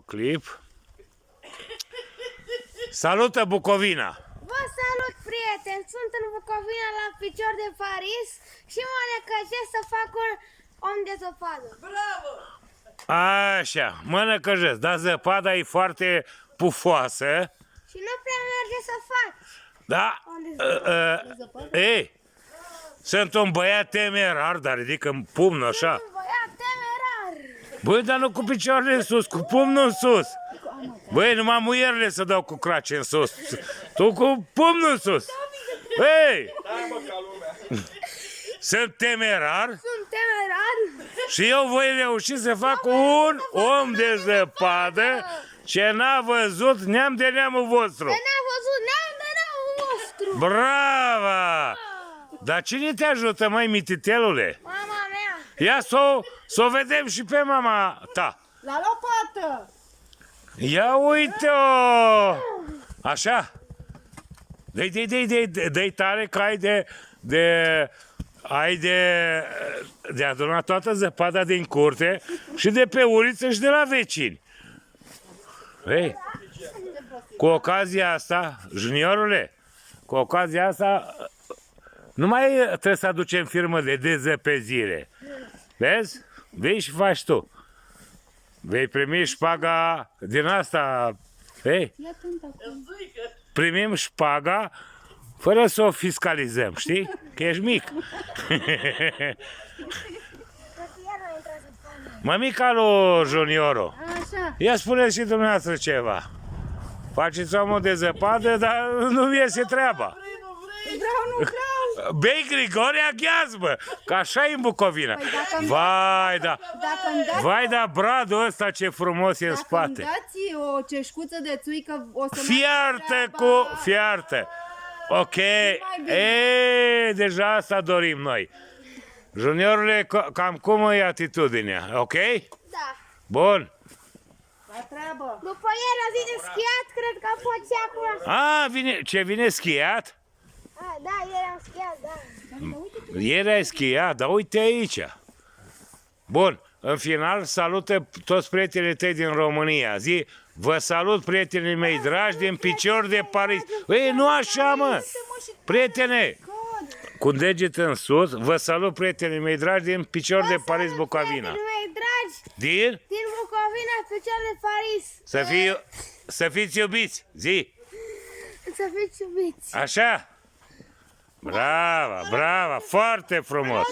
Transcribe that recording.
Clip. Salută Bucovina! Vă salut, prieteni! Sunt în Bucovina la picior de Paris și mă necăjesc să fac un om de zăpadă. Bravo! Așa, mă necăjesc, dar zăpada e foarte pufoasă. Și nu prea merge să fac. Da? Ei, sunt un băiat temerar, dar ridică pumnul așa. Un băiat temerar. Băi, dar nu cu picioarele în sus, cu pumnul în sus. Băi, numai muierile să dau cu crace în sus. Tu cu pumnul în sus. Ei! Sunt temerar Sunt temerar. și eu voi reuși să fac un om de zăpadă ce n-a văzut neam de neamul vostru. Că n-a văzut neam de neamul vostru. Brava! Dar cine te ajută, măi, mititelule? Mama mea. Ia să o vedem și pe mama ta. La lopată! Ia uite-o! Așa. Dă-i tare că ai de adunat toată zăpada din curte și de pe uliță și de la vecini. Ei, cu ocazia asta, juniorule, cu ocazia asta, nu mai trebuie să aducem firmă de dezăpezire. Vezi? Vei și faci tu. Vei primi șpaga din asta. Ei, primim șpaga fără să o fiscalizăm, știi? Că ești mic. Mămica lui Junioro, Așa. ia spuneți și dumneavoastră ceva. Faceți omul de zăpadă, dar nu iese treaba. Vreau, nu vreau! Bei Grigore, aghiază, că așa e în Bucovina. Păi dacă Vai, da. Dacă îmi dați, Vai, da, bradul ăsta ce frumos e în dacă îmi spate. dați o ceșcuță de țuică, o să Fiartă cu fiartă. Ok. E, deja asta dorim noi. Juniorule, cam cum e atitudinea, ok? Da. Bun. La treabă! După ieri a zi de schiat, cred că pot și acum. Vine schiat? Da, ieri am schiat, da. Ieri ai schiat, dar uite aici. Bun, în final salută toți prietenii tăi din România. Zi, vă salut, prietenii mei dragi din picior de Paris. Ei, nu așa, mă! Prietene, cu deget în sus, vă salut, prietenii mei dragi din picior de Paris, Bucovina. Prietenii mei dragi, Din? din Bucovina, picior de Paris. Să fiți iubiți, zi! Să fiți iubiți. Așa? Brava, brava, foarte frumos!